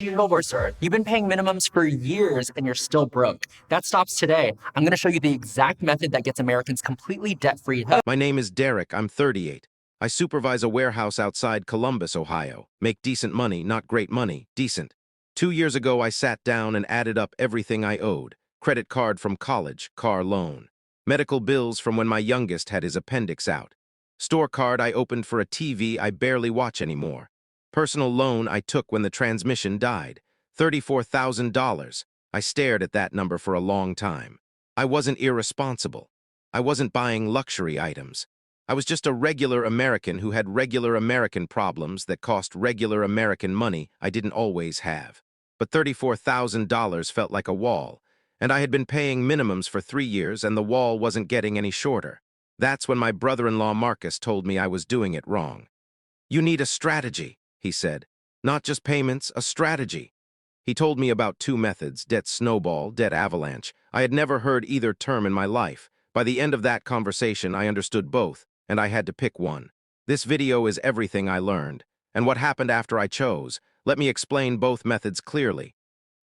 Over, sir. You've been paying minimums for years and you're still broke. That stops today. I'm going to show you the exact method that gets Americans completely debt-free. My name is Derek. I'm 38. I supervise a warehouse outside Columbus, Ohio. Make decent money, not great money, decent. 2 years ago, I sat down and added up everything I owed. Credit card from college, car loan. Medical bills from when my youngest had his appendix out. Store card I opened for a TV I barely watch anymore. Personal loan I took when the transmission died. $34,000. I stared at that number for a long time. I wasn't irresponsible. I wasn't buying luxury items. I was just a regular American who had regular American problems that cost regular American money I didn't always have. But $34,000 felt like a wall, and I had been paying minimums for 3 years and the wall wasn't getting any shorter. That's when my brother-in-law Marcus told me I was doing it wrong. "You need a strategy," he said. "Not just payments, a strategy." He told me about 2 methods, Debt Snowball, Debt Avalanche. I had never heard either term in my life. By the end of that conversation, I understood both, and I had to pick one. This video is everything I learned. And what happened after I chose? Let me explain both methods clearly.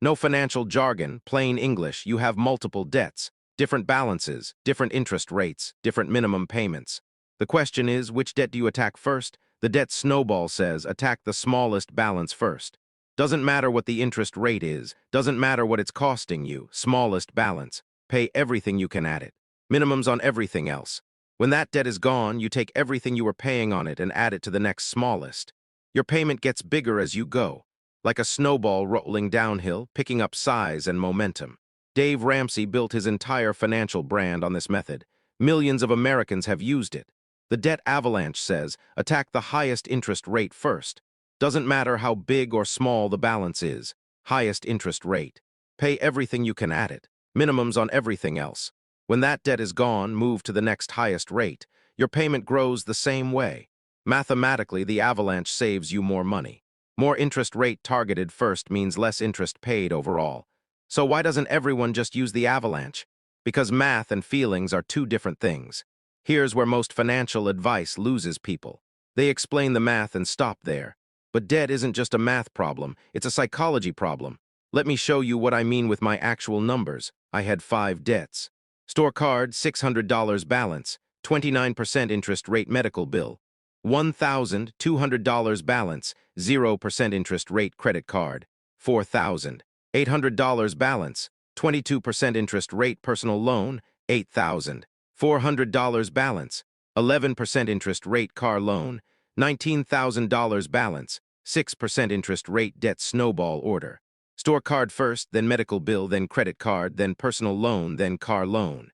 No financial jargon, plain English. You have multiple debts, different balances, different interest rates, different minimum payments. The question is, which debt do you attack first? The Debt Snowball says, attack the smallest balance first. Doesn't matter what the interest rate is, doesn't matter what it's costing you, smallest balance. Pay everything you can at it. Minimums on everything else. When that debt is gone, you take everything you were paying on it and add it to the next smallest. Your payment gets bigger as you go, like a snowball rolling downhill, picking up size and momentum. Dave Ramsey built his entire financial brand on this method. Millions of Americans have used it. The Debt Avalanche says, attack the highest interest rate first. Doesn't matter how big or small the balance is. Highest interest rate. Pay everything you can at it. Minimums on everything else. When that debt is gone, move to the next highest rate. Your payment grows the same way. Mathematically, the avalanche saves you more money. More interest rate targeted first means less interest paid overall. So why doesn't everyone just use the avalanche? Because math and feelings are 2 different things. Here's where most financial advice loses people. They explain the math and stop there. But debt isn't just a math problem, it's a psychology problem. Let me show you what I mean with my actual numbers. I had 5 debts. Store card, $600 balance, 29% interest rate medical bill. $1,200 balance, 0% interest rate credit card. $4,800 balance, 22% interest rate personal loan. $8,400 balance, 11% interest rate car loan. $19,000 balance, 6% interest rate debt snowball order. Store card first, then medical bill, then credit card, then personal loan, then car loan.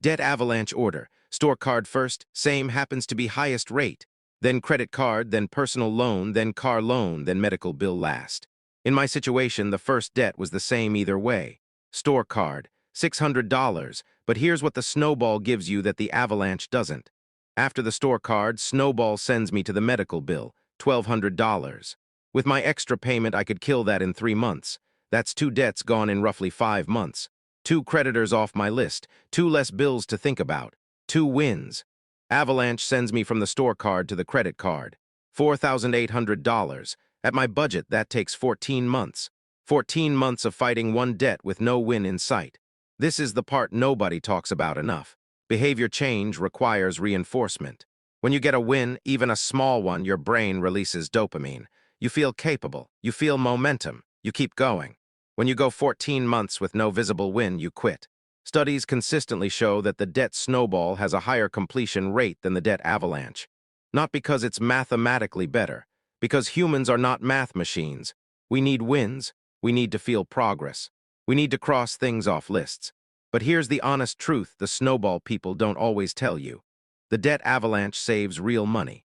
Debt avalanche order. Store card first, same happens to be highest rate. Then credit card, then personal loan, then car loan, then medical bill last. In my situation, the first debt was the same either way. Store card, $600, but here's what the snowball gives you that the avalanche doesn't. After the store card, Snowball sends me to the medical bill, $1,200. With my extra payment, I could kill that in 3 months. That's 2 debts gone in roughly 5 months. 2 creditors off my list, 2 less bills to think about, 2 wins. Avalanche sends me from the store card to the credit card, $4,800. At my budget, that takes 14 months. 14 months of fighting one debt with no win in sight. This is the part nobody talks about enough. Behavior change requires reinforcement. When you get a win, even a small one, your brain releases dopamine. You feel capable. You feel momentum. You keep going. When you go 14 months with no visible win, you quit. Studies consistently show that the debt snowball has a higher completion rate than the debt avalanche. Not because it's mathematically better, because humans are not math machines. We need wins. We need to feel progress. We need to cross things off lists. But here's the honest truth the snowball people don't always tell you. The debt avalanche saves real money.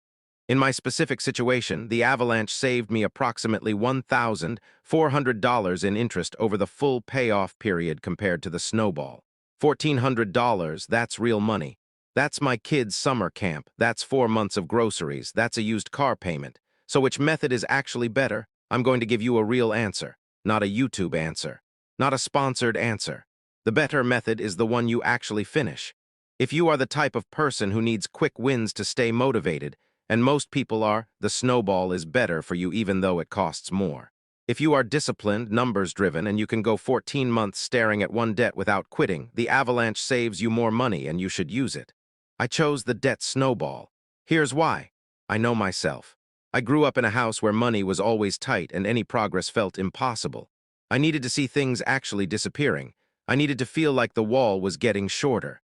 In my specific situation, the avalanche saved me approximately $1,400 in interest over the full payoff period compared to the snowball. $1,400, that's real money. That's my kid's summer camp. That's 4 months of groceries. That's a used car payment. So which method is actually better? I'm going to give you a real answer, not a YouTube answer, not a sponsored answer. The better method is the one you actually finish. If you are the type of person who needs quick wins to stay motivated, and most people are, the snowball is better for you even though it costs more. If you are disciplined, numbers-driven, and you can go 14 months staring at one debt without quitting, the Avalanche saves you more money and you should use it. I chose the Debt Snowball. Here's why. I know myself. I grew up in a house where money was always tight and any progress felt impossible. I needed to see things actually disappearing. I needed to feel like the wall was getting shorter.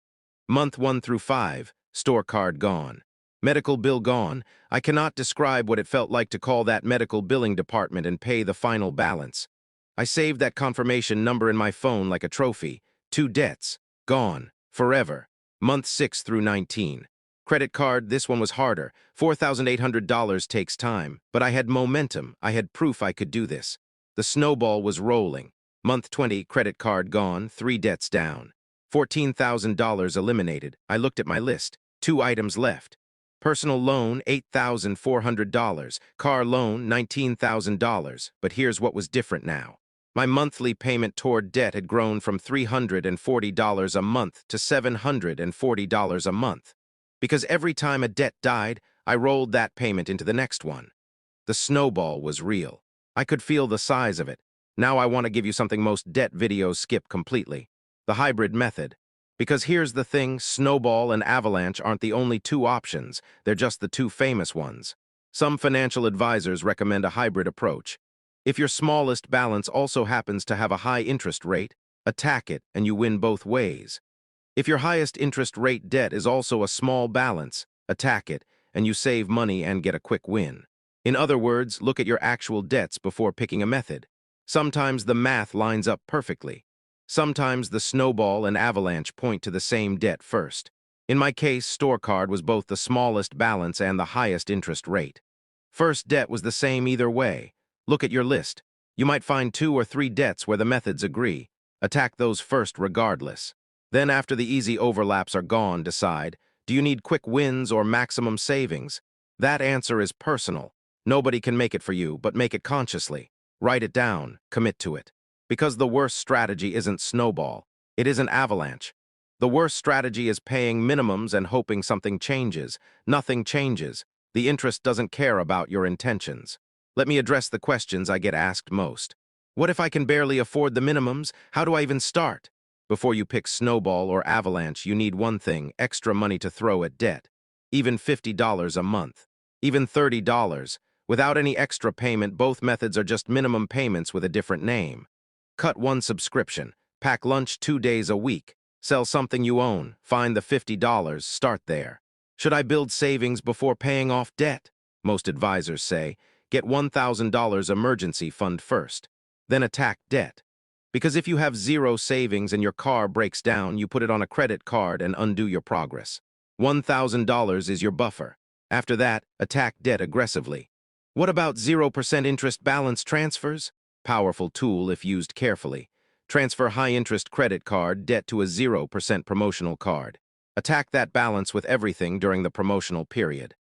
Month 1 through 5, store card gone. Medical bill gone. I cannot describe what it felt like to call that medical billing department and pay the final balance. I saved that confirmation number in my phone like a trophy. 2 debts. Gone. Forever. Month 6 through 19. Credit card, this one was harder. $4,800 takes time. But I had momentum. I had proof I could do this. The snowball was rolling. Month 20, credit card gone, 3 debts down. $14,000 eliminated. I looked at my list. 2 items left. Personal loan, $8,400. Car loan, $19,000. But here's what was different now. My monthly payment toward debt had grown from $340 a month to $740 a month. Because every time a debt died, I rolled that payment into the next one. The snowball was real. I could feel the size of it. Now I want to give you something most debt videos skip completely. The hybrid method. Because here's the thing, Snowball and Avalanche aren't the only 2 options, they're just the 2 famous ones. Some financial advisors recommend a hybrid approach. If your smallest balance also happens to have a high interest rate, attack it and you win both ways. If your highest interest rate debt is also a small balance, attack it and you save money and get a quick win. In other words, look at your actual debts before picking a method. Sometimes the math lines up perfectly. Sometimes the snowball and avalanche point to the same debt first. In my case, store card was both the smallest balance and the highest interest rate. First debt was the same either way. Look at your list. You might find 2 or 3 debts where the methods agree. Attack those first regardless. Then after the easy overlaps are gone, decide, do you need quick wins or maximum savings? That answer is personal. Nobody can make it for you, but make it consciously. Write it down, commit to it. Because the worst strategy isn't snowball, it isn't avalanche. The worst strategy is paying minimums and hoping something changes. Nothing changes. The interest doesn't care about your intentions. Let me address the questions I get asked most. What if I can barely afford the minimums? How do I even start? Before you pick snowball or avalanche, you need one thing, extra money to throw at debt. Even $50 a month. Even $30. Without any extra payment, both methods are just minimum payments with a different name. Cut 1 subscription, pack lunch 2 days a week, sell something you own, find the $50, start there. Should I build savings before paying off debt? Most advisors say, get $1,000 emergency fund first, then attack debt. Because if you have 0 savings and your car breaks down, you put it on a credit card and undo your progress. $1,000 is your buffer. After that, attack debt aggressively. What about 0% interest balance transfers? Powerful tool if used carefully. Transfer high-interest credit card debt to a 0% promotional card. Attack that balance with everything during the promotional period.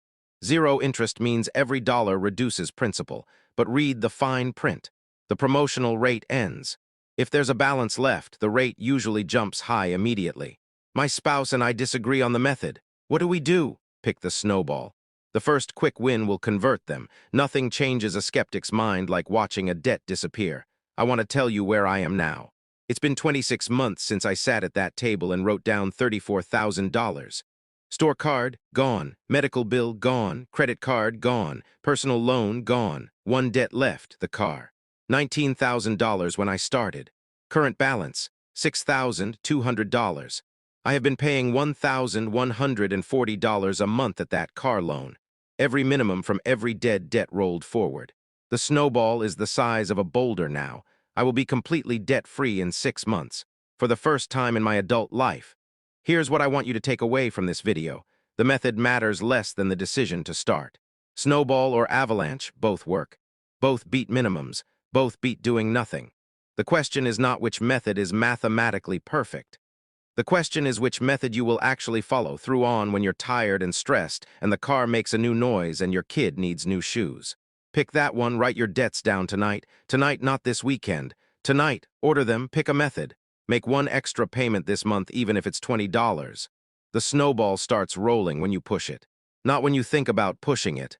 0 interest means every dollar reduces principal, but read the fine print. The promotional rate ends. If there's a balance left, the rate usually jumps high immediately. My spouse and I disagree on the method. What do we do? Pick the snowball. The first quick win will convert them. Nothing changes a skeptic's mind like watching a debt disappear. I want to tell you where I am now. It's been 26 months since I sat at that table and wrote down $34,000. Store card, gone. Medical bill, gone. Credit card, gone. Personal loan, gone. 1 debt left, the car. $19,000 when I started. Current balance, $6,200. I have been paying $1,140 a month at that car loan. Every minimum from every dead debt rolled forward. The snowball is the size of a boulder now. I will be completely debt-free in 6 months, for the first time in my adult life. Here's what I want you to take away from this video. The method matters less than the decision to start. Snowball or avalanche, both work. Both beat minimums. Both beat doing nothing. The question is not which method is mathematically perfect. The question is which method you will actually follow through on when you're tired and stressed and the car makes a new noise and your kid needs new shoes. Pick that one, write your debts down tonight. Tonight, not this weekend. Tonight, order them, pick a method. Make 1 extra payment this month even if it's $20. The snowball starts rolling when you push it. Not when you think about pushing it.